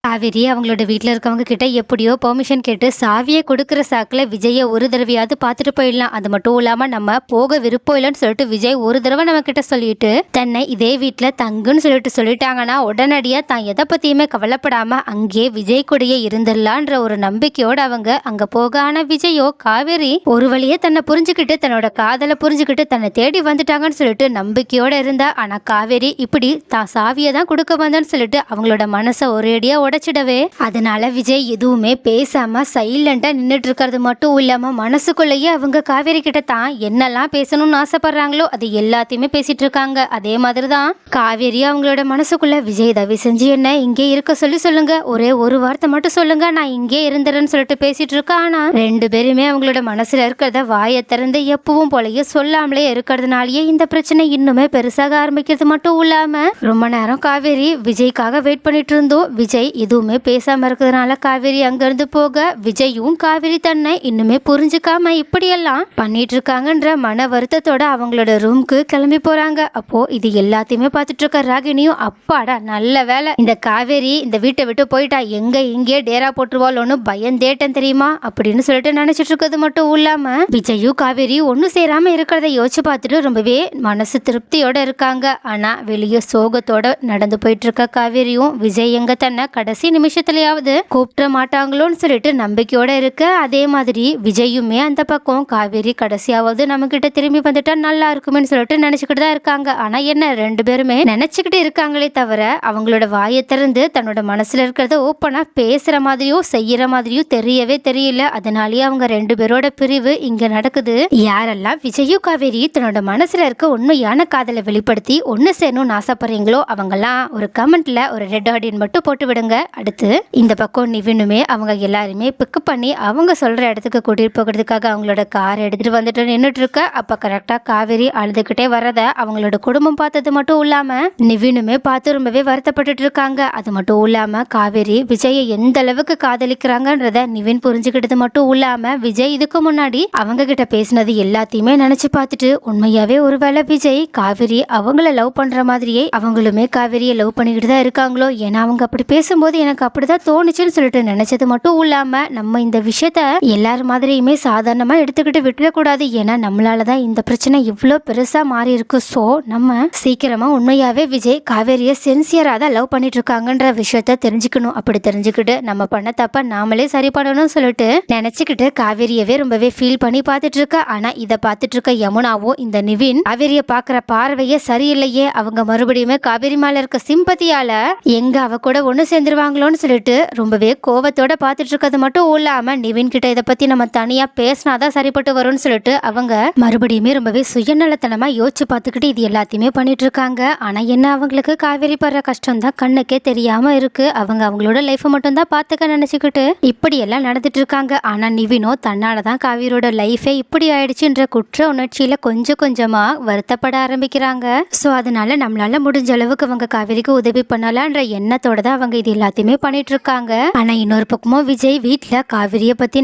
காவேரி அவங்களோட வீட்ல இருக்கவங்க கிட்ட எப்படியோ பெர்மிஷன் கேட்டு சாவியை கொடுக்குற சாக்குல விஜய ஒரு தடவையாவது பார்த்துட்டு போயிடலாம். அது மட்டும் இல்லாம நம்ம போக விருப்பம் இல்லைன்னு சொல்லிட்டு விஜய் ஒரு தடவை நம்ம கிட்ட சொல்லிட்டு தன்னை இதே வீட்டுல தங்குன்னு சொல்லிட்டாங்கன்னா உடனடியா தான் எதை பத்தியுமே கவலைப்படாம அங்கே விஜய் கூடயே இருந்துடலான்ற ஒரு நம்பிக்கையோட அவங்க அங்க போக, ஆனா விஜயோ காவேரி ஒரு வழியே தன்னை புரிஞ்சுக்கிட்டு தன்னோட காதலை புரிஞ்சுக்கிட்டு தன்னை தேடி வந்துட்டாங்கன்னு சொல்லிட்டு நம்பிக்கையோட இருந்தா. ஆனா காவேரி இப்படி தான் சாவியை தான் கொடுக்க வந்தேன்னு சொல்லிட்டு அவங்களோட மனசை ஒரேடியா உடைச்சிடவே, அதனால விஜய் எதுவுமே பேசாம சைலண்டா நின்றுட்டு இருக்கிறது மட்டும் இல்லாம மனசுக்குள்ளேயே அவங்க காவேரி கிட்ட தான் என்னெல்லாம் பேசணும்னு ஆசைப்படுறாங்களோ அது எல்லாத்தையுமே பேசிட்டு இருக்காங்க. அதே மாதிரிதான் காவேரி அவங்களோட மனசுக்குள்ள விஜய் தவி செஞ்சு என்ன இங்கே இருக்க சொல்லுங்க, ஒரே ஒரு வார்த்தை மட்டும் சொல்லுங்க, நான் இங்கே இருந்துறேன்னு சொல்லிட்டு பேசிட்டு இருக்கா. ஆனா ரெண்டு பேருமே அவங்களோட மனசுல இருக்கிறத வாயை திறந்து எப்பவும் போலயே சொல்லாமலே இருக்கிறதுனாலயே இந்த பிரச்சனை இன்னுமே பெருசாக ஆரம்பிக்கிறது மட்டும் இல்லாம ரொம்ப நேரம் காவேரி விஜய்க்காக வெயிட் பண்ணிட்டு இருந்தோம். விஜய் எதுவுமே பேசாம இருக்கிறதுனால காவேரி அங்கிருந்து போக, விஜயும் காவேரி தன்னை இன்னுமே புரிஞ்சுக்காம இப்படியெல்லாம் பண்ணிட்டு இருக்காங்கன்ற மன வருத்தத்தோட அவங்களோட ரூம்க்கு கிளம்பி போறாங்க. அப்போ இது எல்லாத்தையுமே பார்த்துட்டு இருக்க ராகினியும் அப்பாடா நல்ல வேலை இந்த காவேரி இந்த வீட்டை விட்டு போயிட்டா, எங்க இங்கே டேரா போட்டுருவாளோன்னு பயந்தேட்டன் தெரியுமா அப்படின்னு சொல்லிட்டு நினைச்சிட்டு இருக்கிறது மட்டும் இல்லாம விஜயும் காவேரி ஒண்ணு சேராம இருக்கிறத யோசிச்சு பார்த்துட்டு ரொம்பவே மனசு திருப்தியோட இருக்காங்க. ஆனா வெளியே சோகத்தோட நடந்து போயிட்டு இருக்க காவேரியும் விஜய் எங்க தன்னை கடைசி நிமிஷத்துலயாவது கூப்பிட மாட்டாங்களோன்னு சொல்லிட்டு நம்பிக்கையோட இருக்க. அதே மாதிரி விஜயுமே அந்த பக்கம் காவேரி கடைசியாவது நம்ம கிட்ட திரும்பி வந்துட்டா நல்லா இருக்குமேன்னு சொல்லிட்டு நினைச்சுக்கிட்டு தான் இருக்காங்க. ஆனா என்ன ரெண்டு பேருமே நினைச்சுக்கிட்டு இருக்காங்களே தவிர அவங்களோட வாயை திறந்து தன்னோட மனசுல இருக்கிறத ஓப்பனா பேசுற மாதிரியோ செய்யற மாதிரியோ தெரியவே தெரியல. அதனாலயே அவங்க ரெண்டு பேரோட பிரிவு இங்க நடக்குது. யாரெல்லாம் விஜயும் காவேரி தன்னோட மனசுல இருக்க உண்மையான காதலை வெளிப்படுத்தி ஒன்னு சேரணும்னு ஆசைப்படுறீங்களோ அவங்கெல்லாம் ஒரு கமெண்ட்ல ஒரு ரெட் ஆடியன் மட்டும் போட்டு விடுங்க. அடுத்து இந்த பக்கம் நிவினுமே அவங்க எல்லாருமே பிக்கப் பண்ணி அவங்க சொல்ற இடத்துக்கு கூட்டிட்டு போகிறதுக்காக அவங்களோட கார் எடுத்துட்டு வந்துட்டு நின்றுட்டு இருக்க. அப்ப கரெக்டா காவேரி அழுதுகிட்டே வரத அவங்களோட குடும்பம் பார்த்தது மட்டும் இல்லாம நிவினுமே பார்த்து ரொம்பவே வருத்தப்பட்டு இருக்காங்க. அது மட்டும் இல்லாம காவேரி விஜயை எந்த அளவுக்கு காதலிக்கிறாங்கன்றத நிவின் புரிஞ்சுக்கிட்டது மட்டும் இல்லாம விஜய் இதுக்கு முன்னாடி அவங்க கிட்ட பேசினது எல்லாத்தையுமே நினைச்சு பார்த்துட்டு உண்மையாவே ஒருவேளை விஜய் காவேரி அவங்கள லவ் பண்ற மாதிரியே அவங்களுமே காவேரியை லவ் பண்ணிக்கிட்டு தான் இருக்காங்களோ, ஏன்னா அவங்க அப்படி பேசும்போது எனக்கு அப்படிதான் தோணுச்சுன்னு சொல்லிட்டு நினைச்சது மட்டும் இல்லாம நம்ம இந்த விஷயத்த எல்லாரும் மாதிரியுமே சாதாரணமா எடுத்துக்கிட்டு விட்டுறக்கூடாது. ஏன்னா நம்மளாலதான் இந்த பிரச்சனை இவ்வளோ பெருசா மாறி இருக்கு. ஸோ நம்ம சீக்கிரமா உண்மையாவே விஜய் காவேரியை சின்சியரா தான் லவ் பண்ணிட்டு இருக்காங்கன்ற விஷயத்த தெரிஞ்சுக்கணும். அப்படி தெரிஞ்சுக்கிட்டு நம்ம பண்ண தப்ப நாமளே சரி பண்ணணும்னு சொல்லிட்டு நினைச்சுக்கிட்டு காவேரியவே ரொம்பவே ஃபீல் பண்ணி பார்த்துட்டு இருக்க. ஆனா இதை பார்த்துட்டு இருக்க யமுனாவும் இந்த நிவின் காவேரியை பாக்குற பார்வையே சரியில்லையே, அவங்க மறுபடியுமே காவேரி மேல இருக்க சிம்பத்தியால எங்க அவ கூட ஒண்ணு சேர்ந்துருவாங்களோன்னு சொல்லிட்டு ரொம்பவே கோவத்தோட பார்த்துட்டு இருக்கிறது மட்டும் இல்லாம நிவின் கிட்ட இதை பத்தி நம்ம தனியா பேசினாதான் சரிப்பட்டு வரும்னு சொல்லிட்டு அவங்க மறுபடியுமே ரொம்பவே சுயநலத்தனமா யோசிச்சு பார்த்துக்கிட்டு இது எல்லாத்தையுமே பண்ணிட்டு இருக்காங்க. ஆனா என்ன அவங்களுக்கு காவேரி படுற கஷ்டம் தான் கண்ணுக்கே தெரியாம இருக்கு. அவங்க அவங்களோட லைஃப் மட்டும் தான் பார்த்துக்க நினைச்சுக்கிட்டு இப்படி எல்லாம் நடந்துட்டு இருக்காங்க. ஆனா நிவினோ தன்னாலதான் காவேரியோட லைஃபே இப்படி ஆயிடுச்சுன்ற குற்ற உணர்ச்சியில கொஞ்சம் கொஞ்சமா வருத்தப்பட ஆரம்பிக்கிறாங்க. சோ அதனால நம்மளால முடிஞ்ச அளவுக்கு அவங்க காவேரிக்கு உதவி பண்ணலான்ற எண்ணத்தோட தான் அவங்க இது எல்லாத்தையுமே பண்ணிட்டு இருக்காங்க. ஆனா இன்னொரு பக்கமும் விஜய் வீட்டுல காவிரிய பத்தி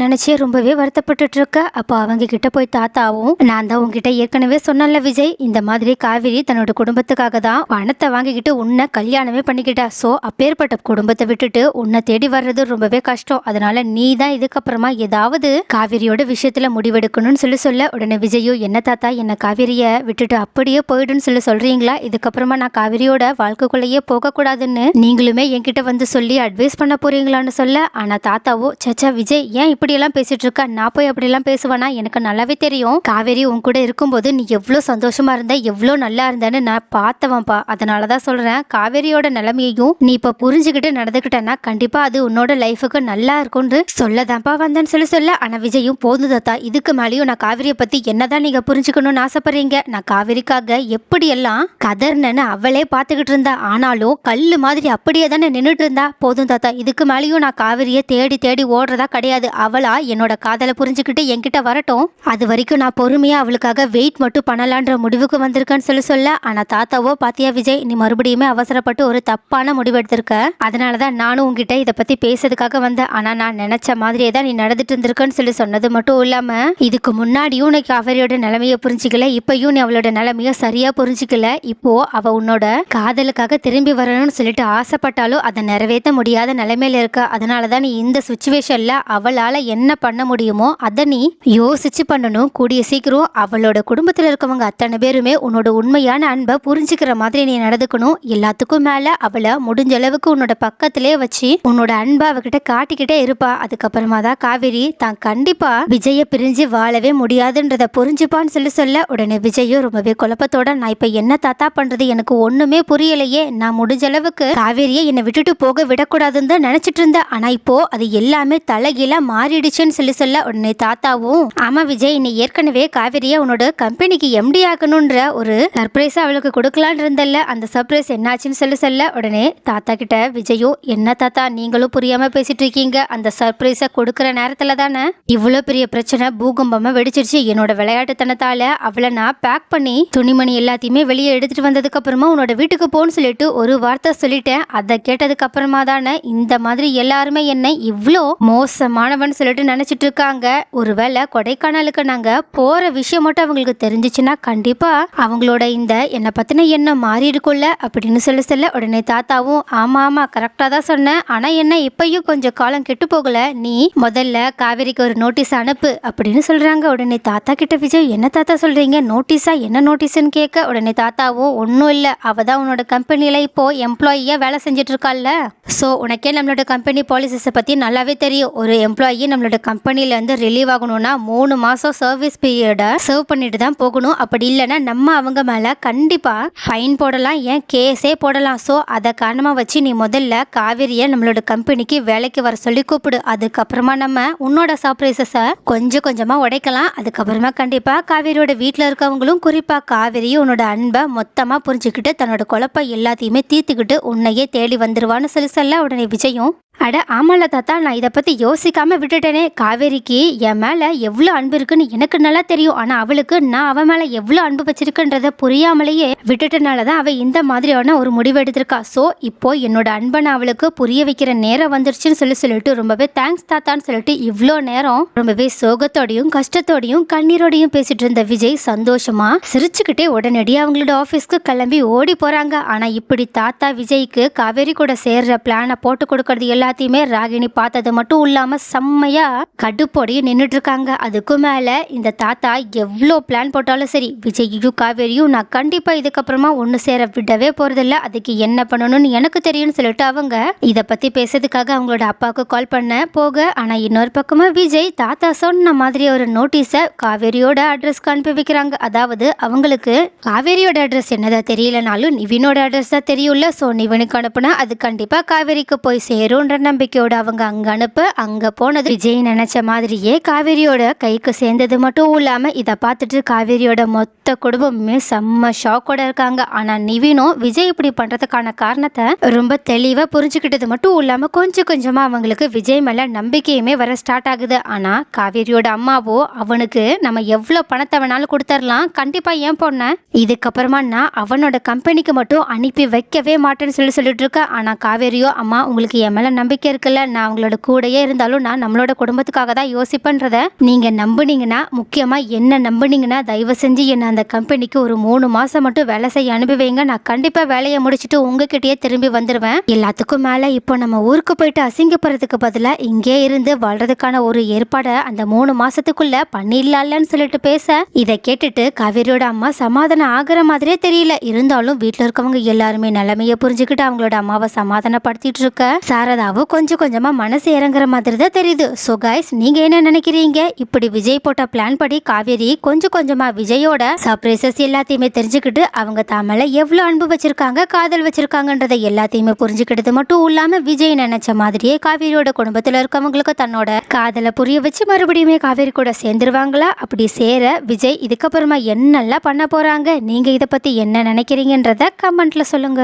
நினைச்சு ரொம்பவே வருத்தப்பட்டு இருக்க. அப்போ அவங்க கிட்ட போய் தாத்தாவும் நான் தான் உங்ககிட்ட ஏற்கனவே சொன்னல விஜய், இந்த மாதிரி காவிரி தன்னோட குடும்பத்துக்காக தான் பணத்தை வாங்கிக்கிட்டு உன்னை கல்யாணமே பண்ணிக்கிட்டா. சோ அப்பேற்பட்ட குடும்பத்தை விட்டுட்டு உன்னை தேடி வர்றது ரொம்பவே கஷ்டம். அதனால நீ தான் இதுக்கப்புறமா ஏதாவது காவிரியோட விஷயத்துல முடிவெடுக்கணும்னு சொல்ல உடனே விஜயும் என்ன தாத்தா என்ன காவிரிய விட்டுட்டு அப்படியே போயிடுன்னு சொல்றீங்களா? இதுக்கப்புறமா நான் காவிரியோட வாழ்க்கைக்குள்ளேயே போக கூடாதுன்னு நீங்களுமே என்கிட்ட வந்து சொல்லி அட்வைஸ் பண்ண போறீங்களான்னு சொல்ல. ஆனா தாத்தாவோ சச்சா விஜய் ஏன் இப்படி எல்லாம் பேசிட்டு இருக்க, நான் போய் அப்படி எல்லாம் பேசுவேனா, எனக்கு நல்லாவே தெரியும் காவேரி உன் கூட இருக்கும்போது நீ எவ்வளவு சந்தோஷமா இருந்த எவ்வளவு நல்லா இருந்தேன்னு நான் பார்த்தவன்பா. அதனாலதான் சொல்றேன் காவேரியோட நிலைமையையும் நீ இப்ப புரிஞ்சுக்கிட்டு நடந்துக்கிட்டனா கண்டிப்பா அது உன்னோட லைஃபுக்கு நல்லா இருக்கும்னு சொல்லதான்ப்பா வந்தேன்னு சொல்ல. ஆனா விஜயும் போதும் தாத்தா, இதுக்கு மேலேயும் நான் காவேரியை பத்தி என்னதான் நீங்க புரிஞ்சுக்கணும்னு ஆசைப்படுறீங்க, நான் காவேரிக்காக எப்படி எல்லாம் கதர்னு அவளே பார்த்துக்கிட்டு இருந்தா, ஆனாலும் கல்லு மாதிரி அப்படியே தானே நின்றுட்டு இருந்தா. போதும் தாத்தா, இதுக்கு மேலேயும் நான் காவிரியை தேடி தேடி ஓடுறதா கிடையாது. அவளா என்னோட காதலை புரிஞ்சுக்கிட்டு என்கிட்ட வரட்டும், அது வரைக்கும் நான் பொறுமையா அவளுக்காக வெயிட் மட்டும் பண்ணலான்ற முடிவுக்கு வந்திருக்கேன்னு சொல்ல. ஆனா தாத்தாவோ பாத்தியா விஜய், நீ மறுபடியுமே அவசரப்பட்டு ஒரு தப்பான முடிவு எடுத்திருக்க. அதனாலதான் நானும் உங்ககிட்ட இதை பத்தி பேசுறதுக்காக வந்தேன். ஆனா நான் நினைச்ச மாதிரியே தான் நீ நடந்துட்டு இருந்திருக்கன்னு சொன்னது மட்டும் இல்லாம இதுக்கு முன்னாடியும் உனக்கு காவேரியோட நிலைமையை புரிஞ்சிக்கல, இப்பயும் நீ அவளோட நிலைமைய சரியா புரிஞ்சிக்கல. இப்போ அவ உன்னோட காதலுக்காக திரும்பி வரணும்னு சொல்லிட்டு ஆசைப்பட்டாலும் அதை நிறைவேற்ற முடியாத நிலைமையில இருக்க. அதனாலதான் நீ இந்த சுச்சுவேஷன்ல அவளால என்ன பண்ண முடியுமோ அதை நீ யோசிச்சு பண்ணணும். கூடிய சீக்கிரம் அவளோட குடும்பத்துல இருக்கவங்க அத்தனை பேருமே உன்னோட உண்மையான அன்பை புரிஞ்சுக்கிற மாதிரி நீ நடந்துக்கணும். எல்லாத்துக்கும் மேல அவளை முடிஞ்ச அளவுக்கு உன்னோட பக்கத்திலே வச்சு உன்னோட அன்பை அவகிட்ட காட்டிக்கிட்டே இருப்பா. அதுக்கப்புறமா தான் காவேரி தான் கண்டிப்பா விஜய பிரிஞ்சு வாழவே முடியாதுன்றத புரிஞ்சுப்பான்னு சொல்ல உடனே விஜயும் ரொம்பவே குழப்பத்தோட, நான் இப்ப என்ன தாத்தா பண்றது, எனக்கு ஒண்ணுமே புரியலையே. நான் முடிஞ்ச அளவுக்கு காவேரியை என்னை விட்டுட்டு போக விடக்கூடாதுன்னு தான் நினைச்சிட்டு இருந்தேன். ஆனா இப்போ அது எல்லாமே தலைகீழா மாறிடுச்சுன்னு சொல்ல உடனே தாத்தாவும், ஆமா விஜய், நீ ஏற்கனவே காவேரியை உன்னோட கம்பெனிக்கு எம்டி ஆகணும்ன்ற ஒரு சர்ப்ரைஸ் அவளுக்கு கொடுக்கலான்னு இருந்தல்ல, அந்த சர்ப்ரைஸ் என்னாச்சுன்னு சொல்ல உடனே தாத்தா கிட்ட விஜயும், என்ன தாத்தா நீங்களும் புரியாம பேசிட்டு இருக்கீங்க, அந்த சர்ப்ரைஸை கொடுக்கற நேரத்துல தானே இவ்வளவு பெரிய பிரச்சனை பூகம்பமா வெடிச்சிருச்சு. என்னோட விளையாட்டுத்தனத்தால அவளை நான் பேக் பண்ணி துணிமணி எல்லாத்தையுமே வெளியே எடுத்துட்டு வந்ததுக்கு அப்புறமா உன்னோட வீட்டுக்கு போன்னு சொல்லிட்டு ஒரு வார்த்தை சொல்லிட்டேன். அதை கேட்டதுக்கு அப்புறமா தானே இந்த மாதிரி எல்லாருமே என்னை இவ்வளோ மோசமானவன் சொல்லிட்டு நினைச்சிட்டு இருக்காங்க. ஒருவேளை கொடைக்கானலுக்கு நாங்க போற விஷயம் மட்டும் அவங்களுக்கு தெரிஞ்சிச்சுன்னா கண்டிப்பா அவங்களோட இந்த என்னை பத்தின எண்ணம் மாறி இருக்கும்ல அப்படின்னு சொல்ல உடனே தாத்தாவும், ஆமா ஆமா கரெக்டா தான் சொன்னேன், ஆனா என்ன இப்பயும் கொஞ்சம் காலம் கெட்டு போகல, நீ முதல்ல காவேரிக்கு ஒரு நோட்டீஸ் அனுப்பு அப்படின்னு சொல்றாங்க. உடனே தாத்தா கிட்ட விஜய், என்ன தாத்தா சொல்றீங்க, நோட்டீஸா, என்ன நோட்டீஸ்ன்னு கேட்க உடனே தாத்தாவும், ஒன்றும் இல்லை, அவ தான் உன்னோட கம்பெனியில இப்போ எம்ப்ளாயியா வேலை செஞ்சுட்டு இருக்காள்ல, ஸோ உனக்கே நம்மளோட கம்பெனி பாலிசிஸை பத்தி நல்லாவே தெரியும். ஒரு எம்ப்ளாயி நம்மளோட கம்பெனில இருந்து ரிலீவ் ஆகணும்னா 3 மாசம் சர்வீஸ் பீரியட சர்வ் பண்ணிட்டு தான் போகணும். அப்படி இல்லைன்னா நம்ம அவங்க மேல கண்டிப்பா ஃபைன் போடலாம், ஏன் கேஸே போடலாம். ஸோ அதை காரணமா வச்சு நீ முதல்ல காவேரியை நம்மளோட கம்பெனிக்கு வேலைக்கு வர சொல்லி கூப்பிடு. அதுக்கப்புறமா நம்ம உன்னோட சர்ப்ரைசஸை கொஞ்சம் கொஞ்சமா உடைக்கலாம். அதுக்கப்புறமா கண்டிப்பா காவேரியோட வீட்டில் இருக்கவங்களும் குறிப்பா காவேரியும் உன்னோட அன்பை மொத்தமா புரிஞ்சுக்கிட்டு தன்னோட குழப்பம் எல்லாத்தையுமே தீர்த்துக்கிட்டு உன்னையே தேடி வந்துருவான்னு சொல்ல உடனே விஜயும், அட ஆமால தாத்தா, நான் இதை பற்றி யோசிக்காம விட்டுட்டேனே. காவேரிக்கு என் மேலே எவ்வளோ அன்பு இருக்குன்னு எனக்கு நல்லா தெரியும், ஆனால் அவளுக்கு நான் அவன் மேலே எவ்வளோ அன்பு வச்சிருக்குன்றத புரியாமலேயே விட்டுட்டனால தான் அவள் இந்த மாதிரியான ஒரு முடிவு எடுத்திருக்கா. ஸோ இப்போ என்னோட அன்பை நான் அவளுக்கு புரிய வைக்கிற நேரம் வந்துருச்சுன்னு சொல்லிட்டு ரொம்பவே தேங்க்ஸ் தாத்தான்னு சொல்லிட்டு இவ்வளோ நேரம் ரொம்பவே சோகத்தோடையும் கஷ்டத்தோடையும் கண்ணீரோடையும் பேசிட்டு இருந்த விஜய் சந்தோஷமா சிரிச்சுக்கிட்டே உடனடியாக அவங்களோட ஆஃபீஸ்க்கு கிளம்பி ஓடி போகிறாங்க. ஆனால் இப்படி தாத்தா விஜய்க்கு காவேரி கூட சேர்ற பிளானை போட்டு கொடுக்கறது எல்லாத்தையுமே ராகினி பார்த்தது மட்டும் இல்லாம செம்மையா கடுப்போடையும் நின்றுட்டு இருக்காங்க. அதுக்கு மேல இந்த தாத்தா எவ்வளோ பிளான் போட்டாலும் சரி, விஜய்யும் காவேரியும் நான் கண்டிப்பா இதுக்கப்புறமா ஒன்று சேர விடவே போறதில்ல, அதுக்கு என்ன பண்ணணும்னு எனக்கு தெரியும்னு சொல்லிட்டு அவங்க இதை பத்தி பேசுறதுக்காக அவங்களோட அப்பாவுக்கு கால் பண்ண போக, ஆனா இன்னொரு பக்கமா விஜய் தாத்தா சொன்ன மாதிரி ஒரு நோட்டீஸை காவேரியோட அட்ரஸ்க்கு அனுப்பி வைக்கிறாங்க. அதாவது அவங்களுக்கு காவேரியோட அட்ரஸ் என்னதா தெரியலனாலும் நிவினோட அட்ரஸ் தான் தெரியும்ல, ஸோ நிவினுக்கு அனுப்புனா அது கண்டிப்பா காவேரிக்கு போய் சேரும் நம்பிக்கையோட அவங்க அங்க அனுப்ப, அங்க போனது விஜய் நினைச்ச மாதிரியே காவேரியோட கைக்கு சேர்ந்தது மட்டும் இல்லாம இதை பார்த்துட்டு காவேரியோட மொத்த குடும்பமே செம்ம ஷாக்கோட இருக்காங்க. ஆனா நிவினும் விஜய் இப்படி பண்றதுக்கான காரணத்தை ரொம்ப தெளிவா புரிஞ்சுக்கிட்டது மட்டும் இல்லாம கொஞ்சம் கொஞ்சமா அவங்களுக்கு விஜய் மேல நம்பிக்கையுமே வர ஸ்டார்ட் ஆகுது. ஆனா காவேரியோட அம்மாவோ அவனுக்கு நம்ம எவ்வளவு பணத்தை வேணாலும் கொடுத்துடலாம், கண்டிப்பா ஏன் பொண்ண இதுக்கப்புறமா நான் அவனோட கம்பெனிக்கு மட்டும் அனுப்பி வைக்கவே மாட்டேன்னு சொல்லிட்டு இருக்க. ஆனா காவேரியோ, அம்மா உங்களுக்கு என் மேல நம்பிக்கை இருக்குல்ல, நான் அவங்களோட கூடயே இருந்தாலும் நான் நம்மளோட குடும்பத்துக்காக தான் யோசிப்பேன்றத நீங்க நம்புனீங்கன்னா, முக்கியமா என்ன நம்புனீங்கன்னா தயவு செஞ்சு என்ன அந்த கம்பெனிக்கு ஒரு 3 மாசம் மட்டும் வேலை செய்ய அனுப்புவீங்க, நான் கண்டிப்பா வேலையை முடிச்சுட்டு உங்ககிட்டயே திரும்பி வந்துடுவேன். எல்லாத்துக்கும் மேல இப்போ நம்ம ஊருக்கு போயிட்டு அசிங்கப்படுறதுக்கு பதிலா இங்கே இருந்து வாழ்றதுக்கான ஒரு ஏற்பாடை அந்த 3 மாசத்துக்குள்ள பண்ணிடலாம்னு சொல்லிட்டு பேச, இதை கேட்டுட்டு காவேரியோட அம்மா சமாதானம் ஆகிற மாதிரியே தெரியல. இருந்தாலும் வீட்டுல இருக்கவங்க எல்லாருமே நிலைமையை புரிஞ்சுக்கிட்டு அவங்களோட அம்மாவை சமாதானப்படுத்திட்டு இருக்க சாரதாவும் கொஞ்சம் கொஞ்சமா மனசு இறங்குற மாதிரி தான் தெரியுது. ஸோ கைஸ், நீங்க என்ன நினைக்கிறீங்க? இப்படி விஜய் போட்ட பிளான் படி காவேரி கொஞ்சம் கொஞ்சமா விஜயோட சர்ப்ரைசஸ் எல்லாத்தையுமே தெரிஞ்சுக்கிட்டு அவங்க தாமல எவ்வளவு அன்பு வச்சிருக்காங்க, காதல் வச்சிருக்காங்கன்றதை எல்லாத்தையுமே புரிஞ்சுக்கிட்டது மட்டும் இல்லாம விஜய் நினைச்ச மாதிரியே காவேரியோட குடும்பத்துல இருக்கவங்களுக்கு தன்னோட காதலை புரிய வச்சு மறுபடியுமே காவேரி கூட சேர்ந்துருவாங்களா? அப்படி சேர விஜய் இதுக்கப்புறமா என்னெல்லாம் பண்ண போறாங்க? நீங்க இதை பத்தி என்ன நினைக்கிறீங்கன்றத கமெண்ட்ல சொல்லுங்க.